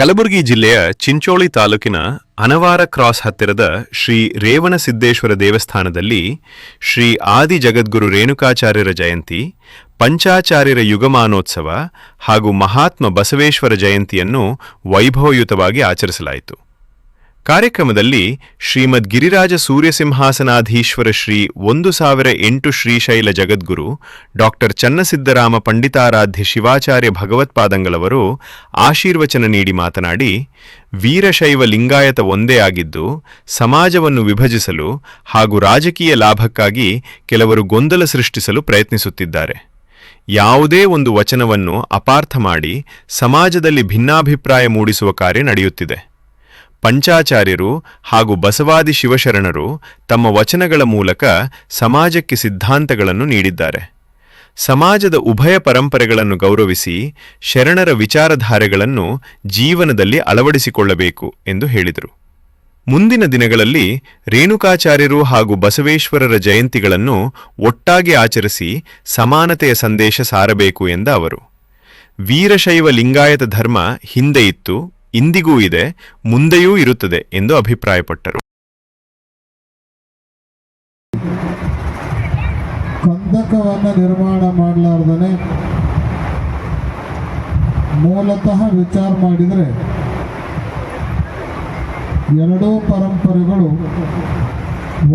ಕಲಬುರಗಿ ಜಿಲ್ಲೆಯ ಚಿಂಚೋಳಿ ತಾಲೂಕಿನ ಅನವಾರ ಕ್ರಾಸ್ ಹತ್ತಿರದ ಶ್ರೀ ರೇವಣಸಿದ್ದೇಶ್ವರ ದೇವಸ್ಥಾನದಲ್ಲಿ ಶ್ರೀ ಆದಿ ಜಗದ್ಗುರು ರೇಣುಕಾಚಾರ್ಯರ ಜಯಂತಿ, ಪಂಚಾಚಾರ್ಯರ ಯುಗಮಾನೋತ್ಸವ ಹಾಗೂ ಮಹಾತ್ಮ ಬಸವೇಶ್ವರ ಜಯಂತಿಯನ್ನು ವೈಭವಯುತವಾಗಿ ಆಚರಿಸಲಾಯಿತು. ಕಾರ್ಯಕ್ರಮದಲ್ಲಿ ಶ್ರೀಮದ್ ಗಿರಿರಾಜ ಸೂರ್ಯಸಿಂಹಾಸನಾಧೀಶ್ವರ ಶ್ರೀ 1008 ಶ್ರೀಶೈಲ ಜಗದ್ಗುರು ಡಾಕ್ಟರ್ ಚನ್ನಸಿದ್ದರಾಮ ಪಂಡಿತಾರಾಧ್ಯ ಶಿವಾಚಾರ್ಯ ಭಗವತ್ಪಾದಂಗಳವರು ಆಶೀರ್ವಚನ ನೀಡಿ ಮಾತನಾಡಿ, ವೀರಶೈವ ಲಿಂಗಾಯತ ಒಂದೇ ಆಗಿದ್ದು ಸಮಾಜವನ್ನು ವಿಭಜಿಸಲು ಹಾಗೂ ರಾಜಕೀಯ ಲಾಭಕ್ಕಾಗಿ ಕೆಲವರು ಗೊಂದಲ ಸೃಷ್ಟಿಸಲು ಪ್ರಯತ್ನಿಸುತ್ತಿದ್ದಾರೆ. ಯಾವುದೇ ಒಂದು ವಚನವನ್ನು ಅಪಾರ್ಥ ಮಾಡಿ ಸಮಾಜದಲ್ಲಿ ಭಿನ್ನಾಭಿಪ್ರಾಯ ಮೂಡಿಸುವ ಕಾರ್ಯ ನಡೆಯುತ್ತಿದೆ. ಪಂಚಾಚಾರ್ಯರು ಹಾಗೂ ಬಸವಾದಿ ಶಿವಶರಣರು ತಮ್ಮ ವಚನಗಳ ಮೂಲಕ ಸಮಾಜಕ್ಕೆ ಸಿದ್ಧಾಂತಗಳನ್ನು ನೀಡಿದ್ದಾರೆ. ಸಮಾಜದ ಉಭಯ ಪರಂಪರೆಗಳನ್ನು ಗೌರವಿಸಿ ಶರಣರ ವಿಚಾರಧಾರೆಗಳನ್ನು ಜೀವನದಲ್ಲಿ ಅಳವಡಿಸಿಕೊಳ್ಳಬೇಕು ಎಂದು ಹೇಳಿದರು. ಮುಂದಿನ ದಿನಗಳಲ್ಲಿ ರೇಣುಕಾಚಾರ್ಯರು ಹಾಗೂ ಬಸವೇಶ್ವರರ ಜಯಂತಿಗಳನ್ನು ಒಟ್ಟಾಗಿ ಆಚರಿಸಿ ಸಮಾನತೆಯ ಸಂದೇಶ ಸಾರಬೇಕು ಎಂದ ಅವರು, ವೀರಶೈವ ಲಿಂಗಾಯತ ಧರ್ಮ ಹಿಂದೆ ಇತ್ತು, ಇಂದಿಗೂ ಇದೆ, ಮುಂದೆಯೂ ಇರುತ್ತದೆ ಎಂದು ಅಭಿಪ್ರಾಯಪಟ್ಟರು. ಕಂದಕವನ್ನು ನಿರ್ಮಾಣ ಮಾಡಲಾರ್ದನೆ ಮೂಲತಃ ವಿಚಾರ ಮಾಡಿದರೆ ಎರಡೂ ಪರಂಪರೆಗಳು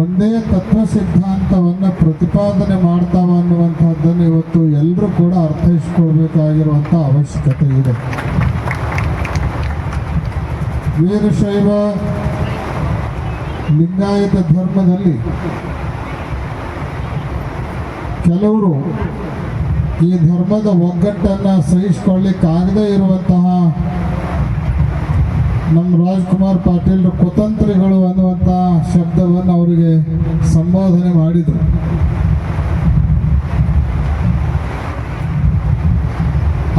ಒಂದೇ ತತ್ವ ಸಿದ್ಧಾಂತವನ್ನು ಪ್ರತಿಪಾದನೆ ಮಾಡ್ತಾವ ಅನ್ನುವಂಥದ್ದನ್ನು ಇವತ್ತು ಎಲ್ಲರೂ ಕೂಡ ಅರ್ಥೈಸಿಕೊಳ್ಬೇಕಾಗಿರುವಂಥ ಅವಶ್ಯಕತೆ ಇದೆ. ವೀರಶೈವ ಲಿಂಗಾಯತ ಧರ್ಮದಲ್ಲಿ ಕೆಲವರು ಈ ಧರ್ಮದ ಒಗ್ಗಟ್ಟನ್ನು ಸಹಿಸಿಕೊಳ್ಳಿಕ್ಕಾಗದೇ ಇರುವಂತಹ ನಮ್ಮ ರಾಜ್ಕುಮಾರ್ ಪಾಟೀಲ್ ಕುತಂತ್ರಿಗಳು ಅನ್ನುವಂಥ ಶಬ್ದವನ್ನು ಅವರಿಗೆ ಸಂಬೋಧನೆ ಮಾಡಿದರು.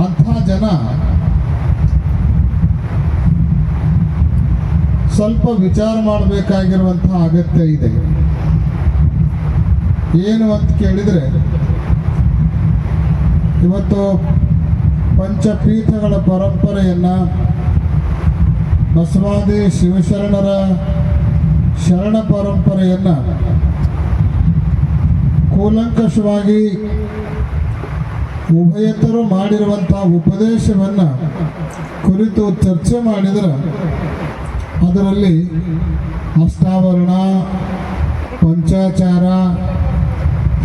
ಅಂಥ ಜನ ಸ್ವಲ್ಪ ವಿಚಾರ ಮಾಡಬೇಕಾಗಿರುವಂತಹ ಅಗತ್ಯ ಇದೆ. ಏನು ಅಂತ ಕೇಳಿದರೆ, ಇವತ್ತು ಪಂಚಪೀಠಗಳ ಪರಂಪರೆಯನ್ನು, ಬಸವಾದಿ ಶಿವಶರಣರ ಶರಣ ಪರಂಪರೆಯನ್ನು ಕೂಲಂಕಷವಾಗಿ ಉಭಯತರು ಮಾಡಿರುವಂತಹ ಉಪದೇಶವನ್ನು ಕುರಿತು ಚರ್ಚೆ ಮಾಡಿದರೆ ಅದರಲ್ಲಿ ಅಷ್ಟಾವರಣ, ಪಂಚಾಚಾರ,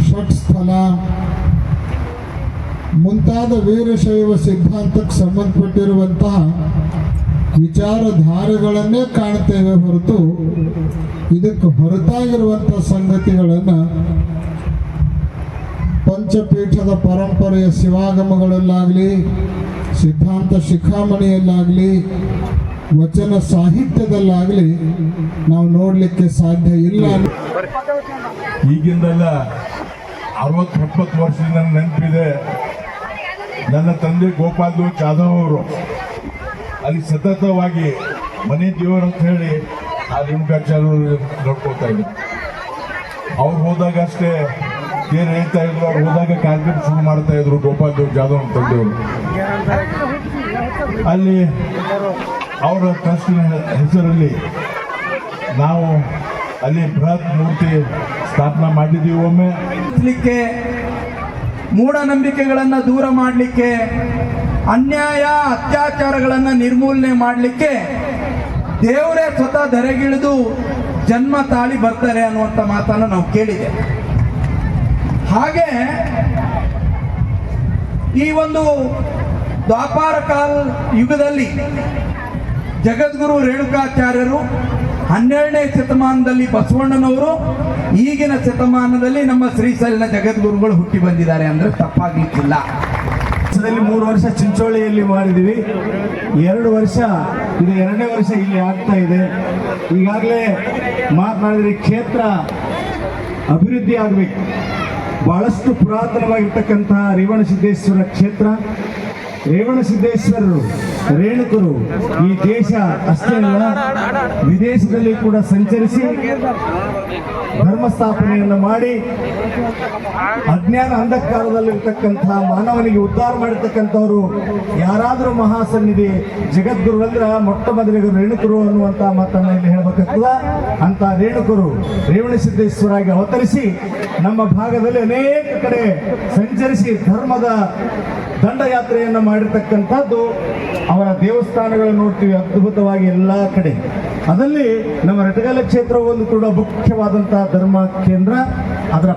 ಷಟ್ಸ್ಥಲ ಮುಂತಾದ ವೀರಶೈವ ಸಿದ್ಧಾಂತಕ್ಕೆ ಸಂಬಂಧಪಟ್ಟಿರುವಂತಹ ವಿಚಾರಧಾರೆಗಳನ್ನೇ ಕಾಣ್ತೇವೆ ಹೊರತು ಇದಕ್ಕೆ ಹೊರತಾಗಿರುವಂಥ ಸಂಗತಿಗಳನ್ನು ಪಂಚಪೀಠದ ಪರಂಪರೆಯ ಶಿವಾಗಮಗಳಲ್ಲಾಗಲಿ, ಸಿದ್ಧಾಂತ ಶಿಖಾಮಣಿಯಲ್ಲಾಗಲಿ, ವಚನ ಸಾಹಿತ್ಯದಲ್ಲಾಗಲಿ ನಾವು ನೋಡಲಿಕ್ಕೆ ಸಾಧ್ಯ ಇಲ್ಲ. ಈಗಿಂದೆಲ್ಲ 60-70 ವರ್ಷದಿಂದ ನೆನಪಿದೆ. ನನ್ನ ತಂದೆ ಗೋಪಾಲ್ ಜಾಧವ್ ಅವರು ಅಲ್ಲಿ ಸತತವಾಗಿ ಮನೆ ದೇವರು ಅಂತ ಹೇಳಿ ಆ ರೇಣುಕಾಚಾರ್ಯರು ನೋಡ್ಕೊಳ್ತಾ ಇದ್ರು. ಅವ್ರು ಹೋದಾಗ ಅಷ್ಟೇ ಏನು ಹೇಳ್ತಾ ಇದ್ರು, ಅವ್ರು ಹೋದಾಗ ಕಾರ್ಯಕ್ರಮ ಶುರು ಮಾಡ್ತಾ ಇದ್ರು ಗೋಪಾಲ್ ಜಾಧವ್ ತಂದೆಯವರು. ಅಲ್ಲಿ ಅವರ ಟ್ರಸ್ಟಿನ ಹೆಸರಲ್ಲಿ ನಾವು ಅಲ್ಲಿ ಬೃಹತ್ ಮೂರ್ತಿ ಸ್ಥಾಪನೆ ಮಾಡಿದ್ದೀವಿ. ಒಮ್ಮೆ ಮೂಢನಂಬಿಕೆಗಳನ್ನು ದೂರ ಮಾಡಲಿಕ್ಕೆ, ಅನ್ಯಾಯ ಅತ್ಯಾಚಾರಗಳನ್ನು ನಿರ್ಮೂಲನೆ ಮಾಡಲಿಕ್ಕೆ ದೇವರೇ ಸ್ವತಃ ಧರೆಗಿಳಿದು ಜನ್ಮ ತಾಳಿ ಬರ್ತಾರೆ ಅನ್ನುವಂಥ ಮಾತನ್ನು ನಾವು ಕೇಳಿದೆ. ಹಾಗೆ ಈ ಒಂದು ದ್ವಾಪಾರ ಕಾಲ ಯುಗದಲ್ಲಿ ಜಗದ್ಗುರು ರೇಣುಕಾಚಾರ್ಯರು 12ನೇ ಶತಮಾನದಲ್ಲಿ ಬಸವಣ್ಣನವರು, ಈಗಿನ ಶತಮಾನದಲ್ಲಿ ನಮ್ಮ ಶ್ರೀಶೈಲ ಜಗದ್ಗುರುಗಳು ಹುಟ್ಟಿ ಬಂದಿದ್ದಾರೆ ಅಂದರೆ ತಪ್ಪಾಗಲಿಕ್ಕಿಲ್ಲ. 3 ವರ್ಷ ಚಿಂಚೋಳಿಯಲ್ಲಿ ಮಾಡಿದ್ದೀವಿ, 2 ವರ್ಷ ಇದು 2ನೇ ವರ್ಷ ಇಲ್ಲಿ ಆಗ್ತಾ ಇದೆ. ಈಗಾಗಲೇ ಮಾತನಾಡಿದ್ರೆ ಕ್ಷೇತ್ರ ಅಭಿವೃದ್ಧಿ ಆಗಬೇಕು. ಬಹಳಷ್ಟು ಪುರಾತನವಾಗಿರ್ತಕ್ಕಂತಹ ರೇವಣಸಿದ್ದೇಶ್ವರ ಕ್ಷೇತ್ರ, ರೇವಣಸಿದ್ದೇಶ್ವರರು ರೇಣುಕರು ಈ ದೇಶ ಅಷ್ಟೇ ಅಲ್ಲ ವಿದೇಶದಲ್ಲಿ ಕೂಡ ಸಂಚರಿಸಿ ಧರ್ಮ ಸ್ಥಾಪನೆಯನ್ನು ಮಾಡಿ ಅಜ್ಞಾನ ಅಂಧಕಾರದಲ್ಲಿರ್ತಕ್ಕಂತಹ ಮಾನವನಿಗೆ ಉದ್ಧಾರ ಮಾಡಿರ್ತಕ್ಕಂಥವ್ರು ಯಾರಾದರೂ ಮಹಾಸನ್ನಿಧಿ ಜಗದ್ಗುರು ಅಂದ್ರೆ ಮೊಟ್ಟ ಮೊದಲಿಗೆ ರೇಣುಕರು ಅನ್ನುವಂತಹ ಮಾತನ್ನ ಇಲ್ಲಿ ಹೇಳಬೇಕಾಗ್ತದ. ಅಂತ ರೇಣುಕರು ರೇವಣಸಿದ್ದೇಶ್ವರಾಗಿ ಅವತರಿಸಿ ನಮ್ಮ ಭಾಗದಲ್ಲಿ ಅನೇಕ ಕಡೆ ಸಂಚರಿಸಿ ಧರ್ಮದ ದಂಡಯಾತ್ರೆಯನ್ನು ಮಾಡಿರ್ತಕ್ಕಂಥದ್ದು ಅವರ ದೇವಸ್ಥಾನಗಳನ್ನು ನೋಡ್ತೀವಿ ಅದ್ಭುತವಾಗಿ ಎಲ್ಲ ಕಡೆ. ಅದರಲ್ಲಿ ನಮ್ಮ ರಟಗಾಲ ಕ್ಷೇತ್ರ ಒಂದು ಕೂಡ ಮುಖ್ಯವಾದಂತಹ ಧರ್ಮ ಕೇಂದ್ರ. ಅದರ